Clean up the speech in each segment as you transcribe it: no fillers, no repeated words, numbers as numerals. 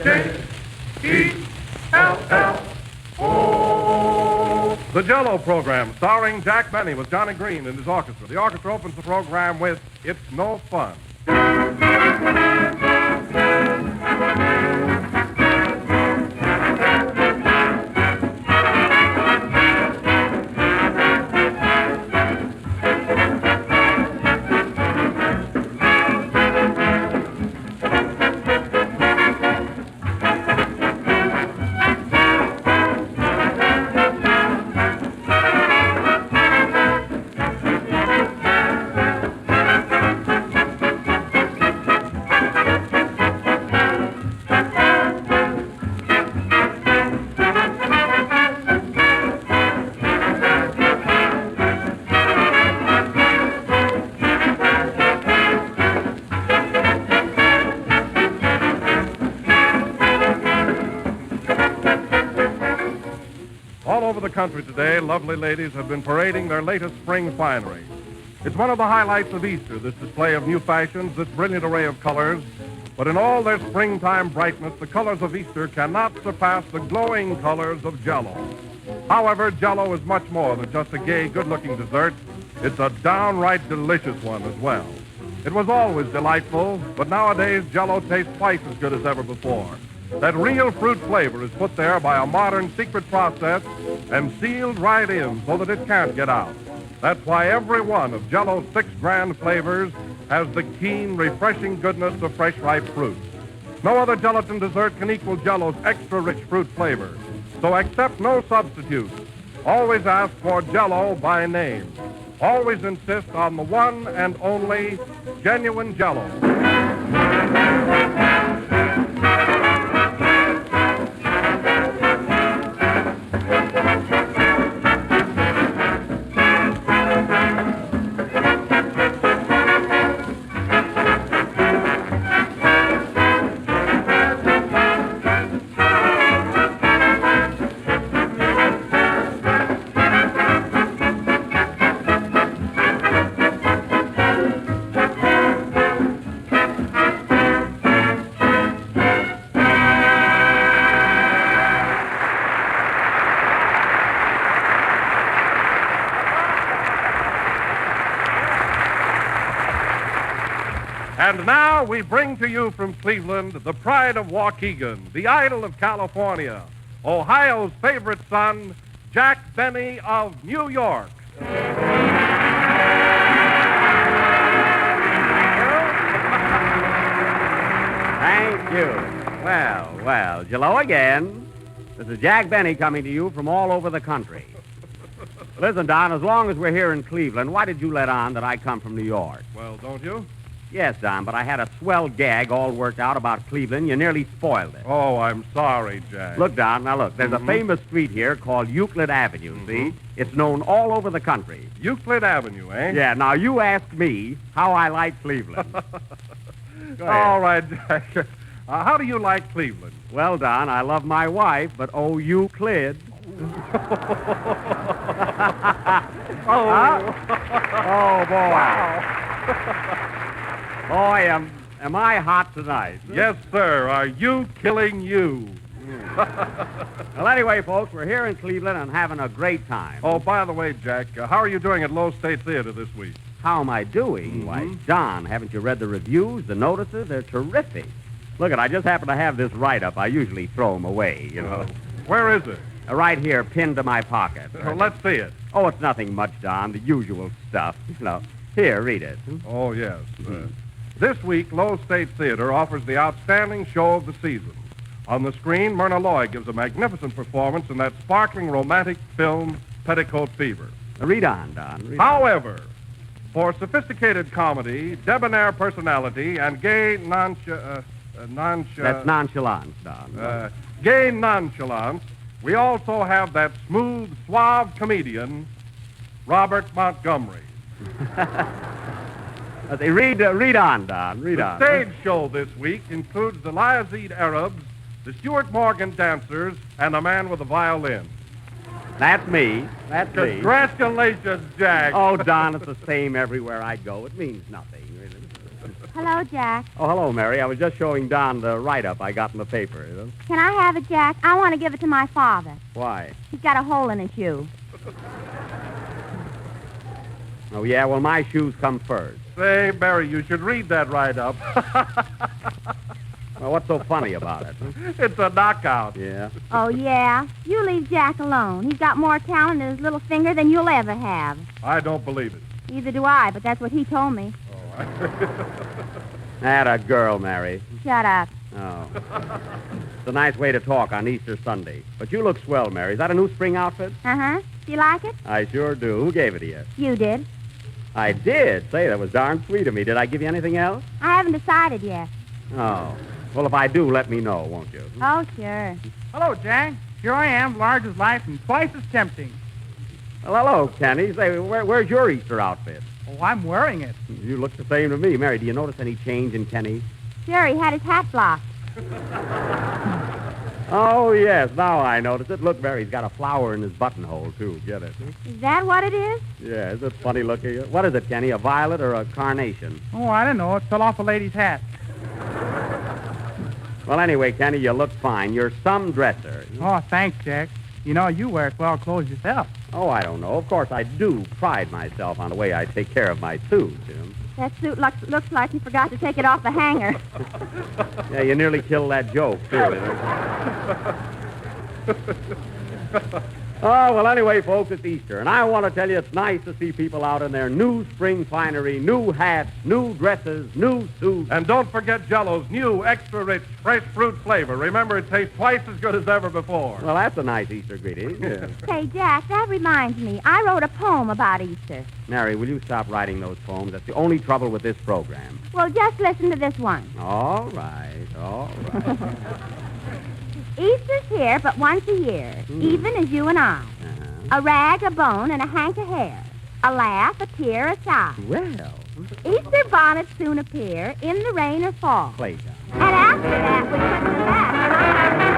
J-E-L-L-O. The Jello Program, starring Jack Benny with Johnny Green and his orchestra. The orchestra opens the program with It's No Fun. All over the country today, lovely ladies have been parading their latest spring finery. It's one of the highlights of Easter, this display of new fashions, this brilliant array of colors. But in all their springtime brightness, the colors of Easter cannot surpass the glowing colors of Jello. However, Jello is much more than just a gay, good-looking dessert. It's a downright delicious one as well. It was always delightful, but nowadays Jello tastes twice as good as ever before. That real fruit flavor is put there by a modern secret process and sealed right in so that it can't get out. That's why every one of Jello's 6 grand flavors has the keen, refreshing goodness of fresh, ripe fruit. No other gelatin dessert can equal Jello's extra-rich fruit flavor. So accept no substitutes. Always ask for Jello by name. Always insist on the one and only genuine Jello. And now we bring to you from Cleveland the pride of Waukegan, the idol of California, Ohio's favorite son, Jack Benny of New York. Thank you. Well, Jello again. This is Jack Benny coming to you from all over the country. Listen, Don, as long as we're here in Cleveland, why did you let on that I come from New York? Well, don't you? Yes, Don, but I had a swell gag all worked out about Cleveland. You nearly spoiled it. Oh, I'm sorry, Jack. Look, Don, now look. There's a famous street here called Euclid Avenue, see? It's known all over the country. Euclid Avenue, eh? Yeah, now you asked me how I like Cleveland. Go ahead. All right, Jack. How do you like Cleveland? Well, Don, I love my wife, but oh, Euclid. Oh, boy. Wow. Boy, am I hot tonight? Yes, sir. Are you killing you? Well, anyway, folks, we're here in Cleveland and having a great time. Oh, by the way, Jack, how are you doing at Low State Theater this week? How am I doing? Why, Don, haven't you read the reviews, the notices? They're terrific. Look, I just happen to have this write-up. I usually throw them away, you know. Where is it? Right here, pinned to my pocket. Well, let's see it. Oh, it's nothing much, Don. The usual stuff. You know. Here, read it. Oh, yes. This week, Low State Theater offers the outstanding show of the season. On the screen, Myrna Loy gives a magnificent performance in that sparkling romantic film, Petticoat Fever. Read on, Don. Read on. However, for sophisticated comedy, debonair personality, and gay That's nonchalance, Don. gay nonchalance, we also have that smooth, suave comedian, Robert Montgomery. Read on, Don. Read on. The stage show this week includes the Yazid Arabs, the Stuart Morgan dancers, and a man with a violin. That's me. That's me. Congratulations, Jack. Oh, Don, it's the same everywhere I go. It means nothing, really. Hello, Jack. Oh, hello, Mary. I was just showing Don the write-up I got in the paper. Can I have it, Jack? I want to give it to my father. Why? He's got a hole in his shoe. Oh, yeah? Well, my shoes come first. Say, Barry, you should read that write-up. Well, what's so funny about it? It's a knockout. Yeah? Oh, yeah? You leave Jack alone. He's got more talent in his little finger than you'll ever have. I don't believe it. Neither do I, but that's what he told me. That a girl, Mary. Shut up. Oh. It's a nice way to talk on Easter Sunday. But you look swell, Mary. Is that a new spring outfit? Uh-huh. Do you like it? I sure do. Who gave it to you? You did. I did. Say, that was darn sweet of me. Did I give you anything else? I haven't decided yet. Oh. Well, if I do, let me know, won't you? Oh, sure. Hello, Jack. Here I am, large as life and twice as tempting. Well, hello, Kenny. Say, where's your Easter outfit? Oh, I'm wearing it. You look the same to me. Mary, do you notice any change in Kenny? Sure, he had his hat blocked. Oh, yes. Now I notice it. Look, Mary, he's got a flower in his buttonhole, too. Get it? Is that what it is? Yeah, is it funny looking? What is it, Kenny, a violet or a carnation? Oh, I don't know. It fell off a lady's hat. Well, anyway, Kenny, you look fine. You're some dresser. Oh, thanks, Jack. You know, you wear swell clothes yourself. Oh, I don't know. Of course, I do pride myself on the way I take care of my suits, you know. That suit looks like you forgot to take it off the hanger. Yeah, you nearly killed that joke, too. Oh, well, anyway, folks, it's Easter, and I want to tell you it's nice to see people out in their new spring finery, new hats, new dresses, new suits. And don't forget Jello's new extra-rich fresh fruit flavor. Remember, it tastes twice as good as ever before. Well, that's a nice Easter greeting. Yeah. Say, Jack, that reminds me. I wrote a poem about Easter. Mary, will you stop writing those poems? That's the only trouble with this program. Well, just listen to this one. All right, all right. Easter's here but once a year, even as you and I. A rag, a bone, and a hank of hair. A laugh, a tear, a sigh. Well, Easter bonnets soon appear in the rain or fall. playtime. And after that, we put them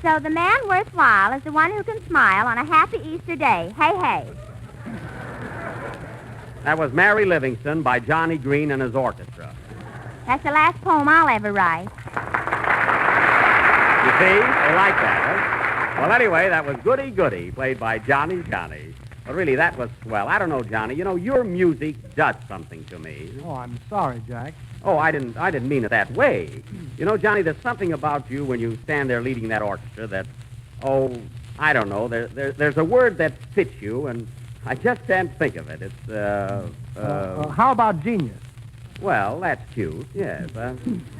So the man worthwhile is the one who can smile on a happy Easter day. Hey, hey. That was Mary Livingston by Johnny Green and his orchestra. That's the last poem I'll ever write. You see? They like that, huh? Well, anyway, that was Goody Goody, played by Johnny. But really, that was swell. I don't know, Johnny. You know, your music does something to me. Oh, I'm sorry, Jack. Oh, I didn't mean it that way. You know, Johnny, there's something about you when you stand there leading that orchestra that, oh, I don't know. There's a word that fits you, and I just can't think of it. It's, How about genius? well, that's cute, yes.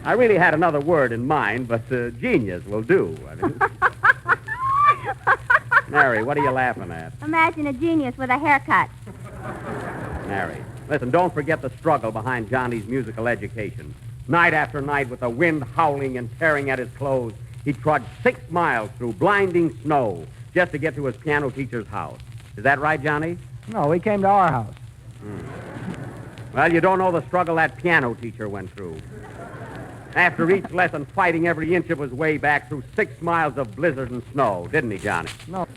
I really had another word in mind, but genius will do. I mean, Mary, what are you laughing at? Imagine a genius with a haircut. Mary, listen, don't forget the struggle behind Johnny's musical education. Night after night, with the wind howling and tearing at his clothes, he trudged 6 miles through blinding snow just to get to his piano teacher's house. Is that right, Johnny? No, he came to our house. Well, you don't know the struggle that piano teacher went through. After each lesson, fighting every inch of his way back through 6 miles of blizzard and snow, didn't he, Johnny? No.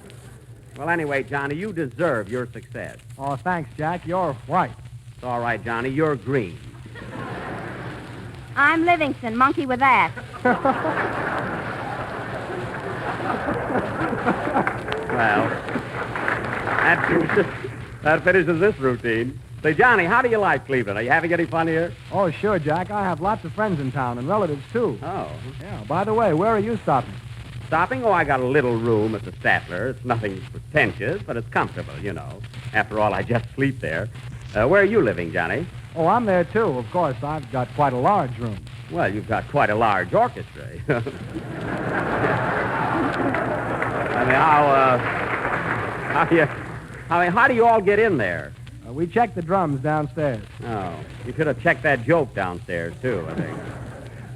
Well, anyway, Johnny, you deserve your success. Oh, thanks, Jack. You're white. It's all right, Johnny. You're green. I'm Livingston, monkey with ass. Well, that finishes this routine. Say, Johnny, how do you like Cleveland? Are you having any fun here? Oh, sure, Jack. I have lots of friends in town and relatives, too. Oh. Yeah, by the way, where are you stopping? Stopping? Oh, I got a little room at the Statler. It's nothing pretentious, but it's comfortable, you know. After all, I just sleep there. Where are you living, Johnny? Oh, I'm there, too. Of course, I've got quite a large room. Well, you've got quite a large orchestra. I mean, how do you all get in there? We checked the drums downstairs. Oh, you could have checked that joke downstairs, too, I think.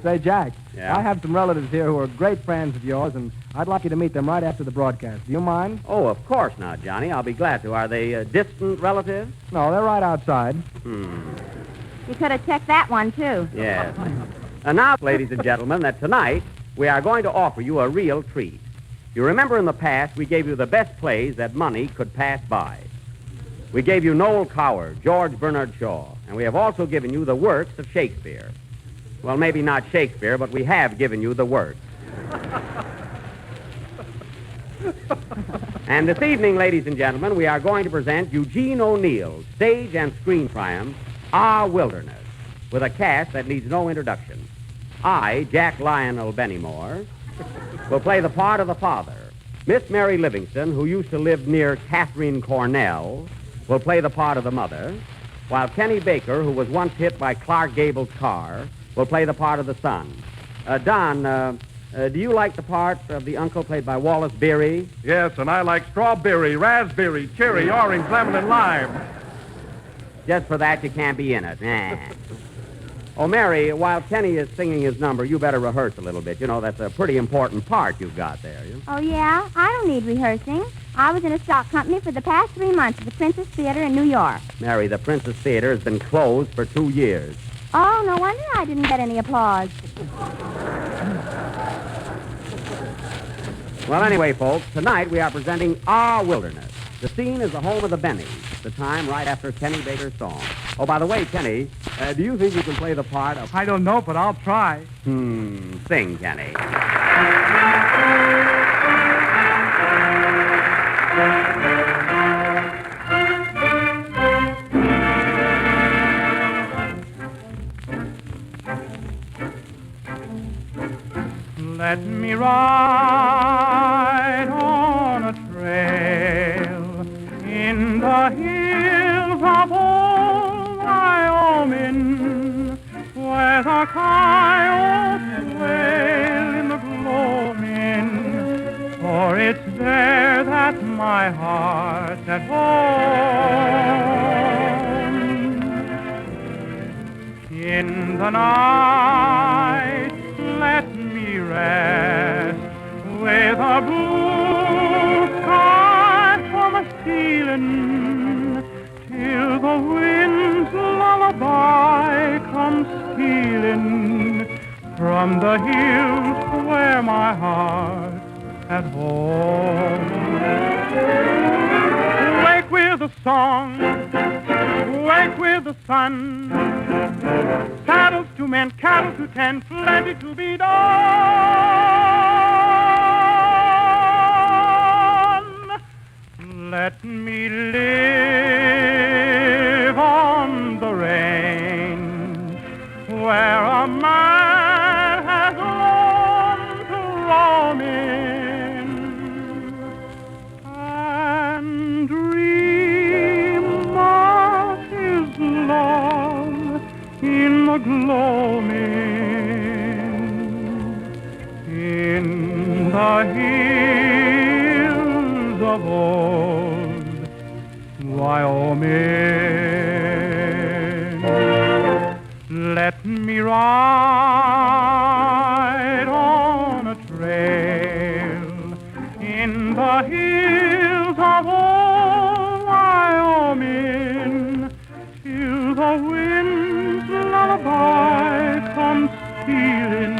Say, Jack, Yeah? I have some relatives here who are great friends of yours, and I'd like you to meet them right after the broadcast. Do you mind? Oh, of course not, Johnny. I'll be glad to. Are they distant relatives? No, they're right outside. You could have checked that one, too. Yes. And now, ladies and gentlemen, that tonight we are going to offer you a real treat. You remember in the past we gave you the best plays that money could pass by. We gave you Noel Coward, George Bernard Shaw, and we have also given you the works of Shakespeare. Well, maybe not Shakespeare, but we have given you the works. And this evening, ladies and gentlemen, we are going to present Eugene O'Neill's stage and screen triumph, Our Wilderness, with a cast that needs no introduction. I, Jack Lionel Bennymore, will play the part of the father. Miss Mary Livingston, who used to live near Catherine Cornell, will play the part of the mother, while Kenny Baker, who was once hit by Clark Gable's car, will play the part of the son. Don, do you like the part of the uncle played by Wallace Beery? Yes, and I like strawberry, raspberry, cherry, orange, lemon, and lime. Just for that, you can't be in it. Oh, Mary, while Kenny is singing his number, you better rehearse a little bit. You know, that's a pretty important part you've got there. Oh, yeah? I don't need rehearsing. I was in a stock company for the past 3 months at the Princess Theater in New York. Mary, the Princess Theater has been closed for 2 years. Oh, no wonder I didn't get any applause. Well, anyway, folks, tonight we are presenting Our Wilderness. The scene is the home of the Bennies, the time right after Kenny Baker's song. Oh, by the way, Kenny, do you think you can play the part of... I don't know, but I'll try. Sing, Kenny. Let me ride on a trail in the hills of old Wyoming, where the coyotes wail in the gloaming, for it's there that my heart's at home. In the night, let me rest with a blue sky for my ceiling, till the wind's lullaby comes stealing from the hills where my heart's at home. Wake with a song, wake with the sun, saddles to mend, cattle to tend, plenty to be done. Let me live on the range, where the hills of old Wyoming. Let me ride on a trail in the hills of old Wyoming till the wind's lullaby comes stealing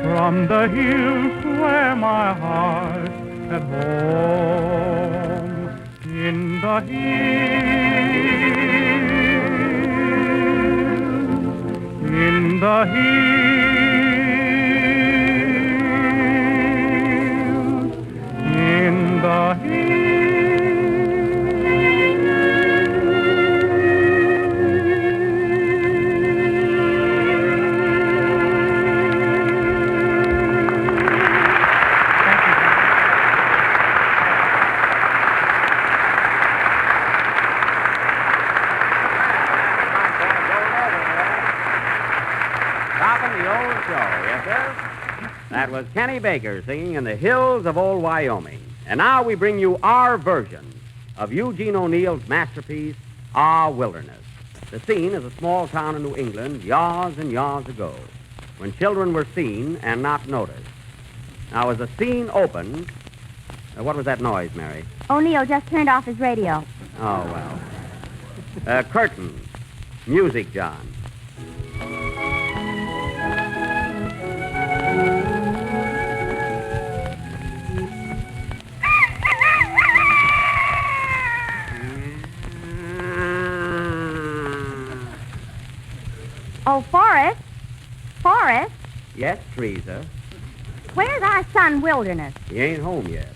from the hills where my heart at home. In the hills, in the hills, in the hills. That was Kenny Baker singing In the Hills of Old Wyoming. And now we bring you our version of Eugene O'Neill's masterpiece, Our Wilderness. The scene is a small town in New England years and years ago, when children were seen and not noticed. Now, as the scene opened, what was that noise, Mary? O'Neill just turned off his radio. Oh, well. Curtain. Music, John. Oh, Forrest. Forrest, Yes, Teresa. where's our son Wilderness? He ain't home yet.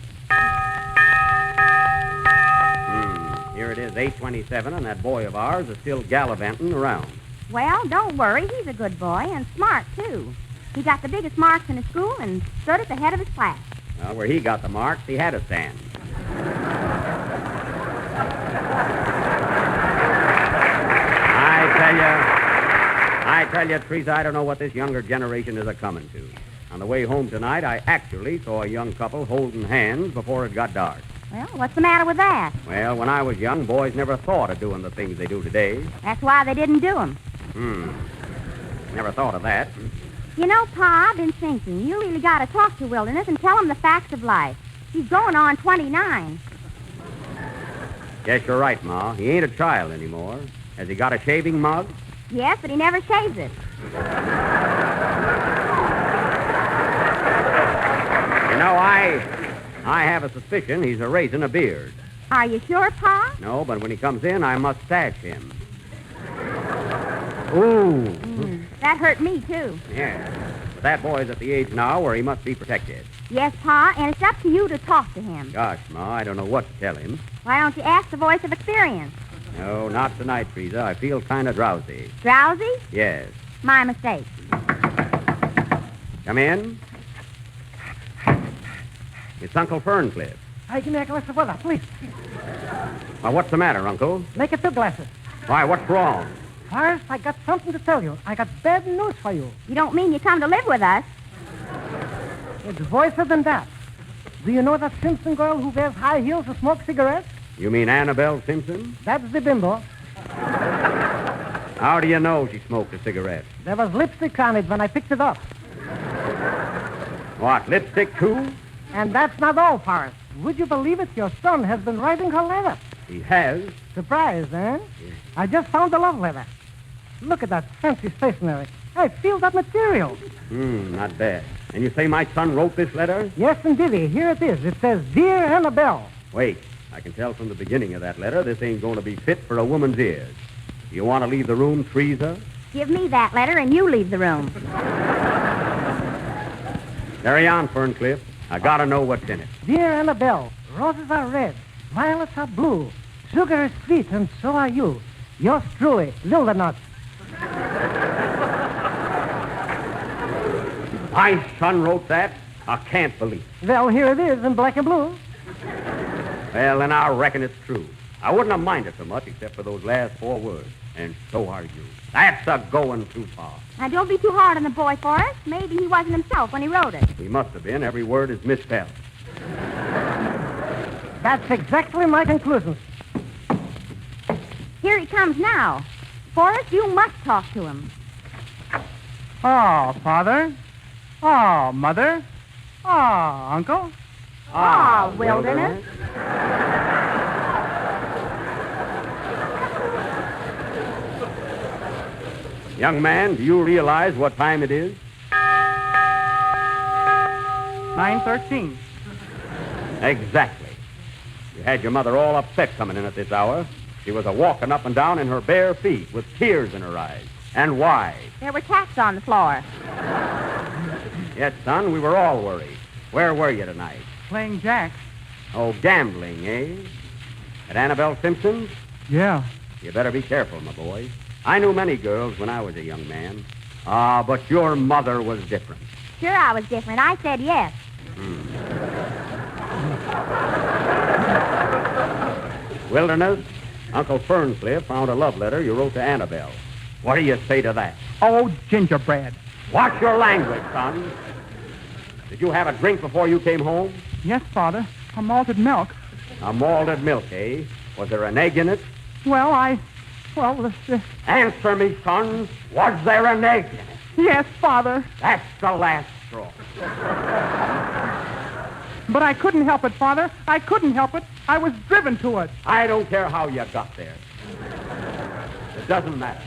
Here it is, 8:27, and that boy of ours is still gallivanting around. Well, don't worry. He's a good boy and smart, too. He got the biggest marks in his school and stood at the head of his class. Well, where he got the marks, he had to stand. I tell you, Teresa, I don't know what this younger generation is a-coming to. On the way home tonight, I actually saw a young couple holding hands before it got dark. Well, what's the matter with that? Well, when I was young, boys never thought of doing the things they do today. That's why they didn't do 'em. Never thought of that. You know, Pa, I've been thinking, you really got to talk to Wilderness and tell him the facts of life. He's going on 29. Yes, you're right, Ma. He ain't a child anymore. Has he got a shaving mug? Yes, but he never shaves it. You know, I have a suspicion he's a-raising a beard. Are you sure, Pa? No, but when he comes in, I must stash him. Ooh. That hurt me, too. Yeah. But that boy's at the age now where he must be protected. Yes, Pa, and it's up to you to talk to him. Gosh, Ma, I don't know what to tell him. Why don't you ask the voice of experience? No, not tonight, Teresa. I feel kind of drowsy. Drowsy? Yes. My mistake. Come in. It's Uncle Ferncliff. Hey, give me a glass of water, please. Well, what's the matter, Uncle? Make it 2 glasses. Why, what's wrong? First, I got something to tell you. I got bad news for you. You don't mean you come to live with us? It's worse than that. Do you know that Simpson girl who wears high heels and smokes cigarettes? You mean Annabelle Simpson? That's the bimbo. How do you know she smoked a cigarette? There was lipstick on it when I picked it up. What, lipstick, too? And that's not all, Forrest. Would you believe it? Your son has been writing her letter. He has? Surprised, eh? I just found the love letter. Look at that fancy stationery. I feel that material. Not bad. And you say my son wrote this letter? Yes, indeed. Here it is. It says, Dear Annabelle. Wait. I can tell from the beginning of that letter this ain't going to be fit for a woman's ears. You want to leave the room, Teresa? Give me that letter and you leave the room. Carry on, Ferncliff. I got to know what's in it. Dear Annabelle, roses are red, violets are blue, sugar is sweet, and so are you. Yours truly, Lilda Nuts. My son wrote that? I can't believe it. Well, here it is in black and blue. Well, then I reckon it's true. I wouldn't have minded so much except for those last 4 words. and so are you. That's a going too far. Now, don't be too hard on the boy, Forrest. Maybe he wasn't himself when he wrote it. He must have been. Every word is misspelled. That's exactly my conclusion. Here he comes now. Forrest, you must talk to him. Oh, Father. Oh, Mother. Oh, Uncle. Ah, Wilderness. Young man, do you realize what time it is? 9:13. Exactly. You had your mother all upset coming in at this hour. She was a-walking up and down in her bare feet with tears in her eyes. And why? There were tacks on the floor. Yes, son, we were all worried. Where were you tonight? Playing jacks. Oh, gambling, eh? At Annabelle Simpson's? Yeah. You better be careful, my boy. I knew many girls when I was a young man. Ah, but your mother was different. Sure, I was different. I said yes. Wilderness, Uncle Ferncliff found a love letter you wrote to Annabelle. What do you say to that? Oh, gingerbread. Watch your language, son. Did you have a drink before you came home? Yes, Father. A malted milk. A malted milk, eh? Was there an egg in it? Well, Answer me, son. Was there an egg in it? yes, Father. That's the last straw. But I couldn't help it, Father. I couldn't help it. I was driven to it. I don't care how you got there. It doesn't matter.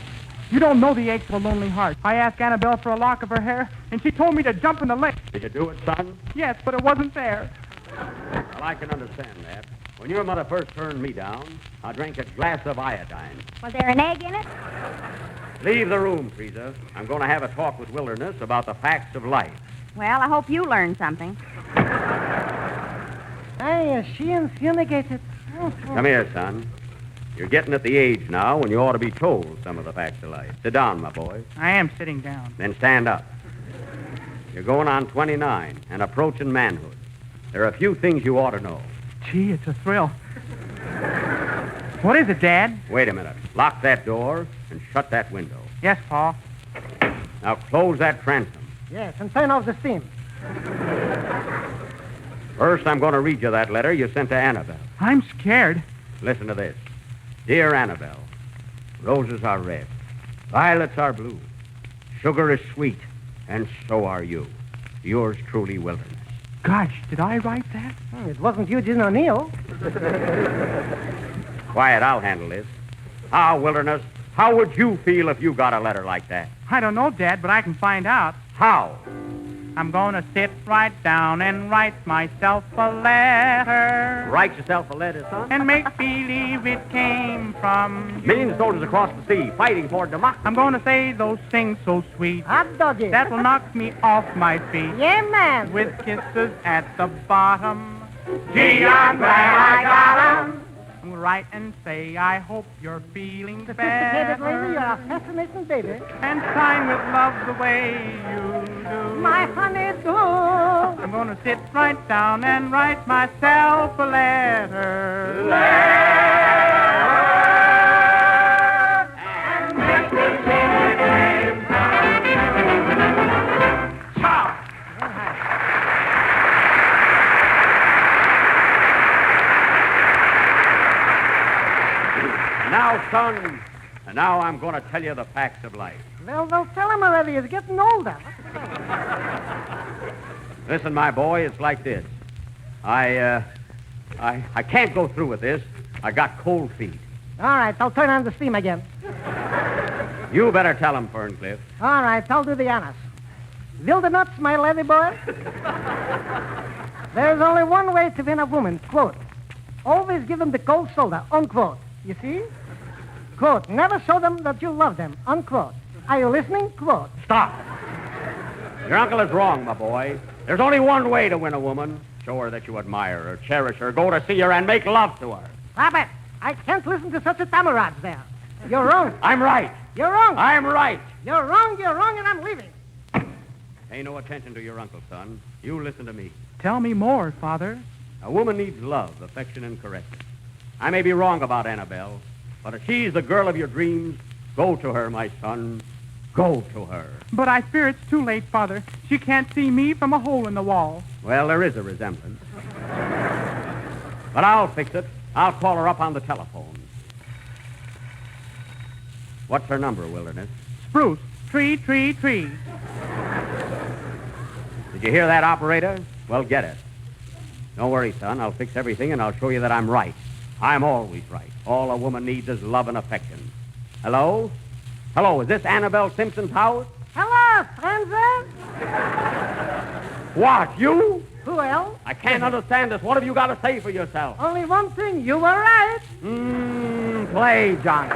You don't know the aches of a lonely heart. I asked Annabelle for a lock of her hair, and she told me to jump in the lake. Did you do it, son? Yes, but it wasn't there. Well, I can understand that. When your mother first turned me down, I drank a glass of iodine. Was there an egg in it? Leave the room, Teresa. I'm going to have a talk with Wilderness about the facts of life. Well, I hope you learned something. She infumigated. Come here, son. You're getting at the age now when you ought to be told some of the facts of life. Sit down, my boy. I am sitting down. Then stand up. You're going on 29 and approaching manhood. There are a few things you ought to know. Gee, it's a thrill. What is it, Dad? Wait a minute. Lock that door and shut that window. Yes, Pa. Now close that transom. Yes, and turn off the steam. First, I'm going to read you that letter you sent to Annabelle. I'm scared. Listen to this. Dear Annabelle, roses are red, violets are blue, sugar is sweet, and so are you. Yours truly, Wilderness. Gosh, did I write that? It wasn't Eugene O'Neill. Quiet, I'll handle this. How, Wilderness, how would you feel if you got a letter like that? I don't know, Dad, but I can find out. How? I'm going to sit right down and write myself a letter. Write yourself a letter, son? And make believe it came from you. Million soldiers across the sea fighting for democracy. I'm going to say those things so sweet Hot doggy. that will knock me off my feet. Yeah, man. With kisses at the bottom. Gee, I'm glad I got 'em. We'll write and say, I hope you're feeling Sophisticated lady, you're better. a fascinating baby. And sign with love the way you do. My honey do. I'm going to sit right down and write myself a letter. And make me name. Ciao. Now, son, and now I'm going to tell you the facts of life. Well, tell him already. He's getting older. Listen, my boy, it's like this. I can't go through with this. I got cold feet. All right, I'll turn on the steam again. You better tell him, Ferncliff. All right, I'll do the honors. Wildernuts, my lady boy. There's only one way to win a woman, quote. Always give them the cold shoulder, unquote. You see? Quote, never show them that you love them, unquote. Are you listening? Quote. Stop. Your uncle is wrong, my boy. There's only one way to win a woman. Show her that you admire her, cherish her, go to see her, and make love to her. Stop it. I can't listen to such a tamaraj there. You're wrong. I'm right. You're wrong. I'm right. You're wrong, and I'm leaving. Pay no attention to your uncle, son. You listen to me. Tell me more, Father. A woman needs love, affection, and correction. I may be wrong about Annabelle, but if she's the girl of your dreams, Go to her, my son. Go to her. But I fear it's too late, Father. She can't see me from a hole in the wall. Well, there is a resemblance. But I'll fix it. I'll call her up on the telephone. What's her number, Wilderness? Spruce. Tree, tree, tree. Did you hear that, operator? Well, get it. Don't worry, son. I'll fix everything, and I'll show you that I'm right. I'm always right. All a woman needs is love and affection. Hello? Hello, is this Annabelle Simpson's house? Hello, Francis. What, you? Who else? I can't understand this. What have you got to say for yourself? Only one thing. You were right. Play, Johnny.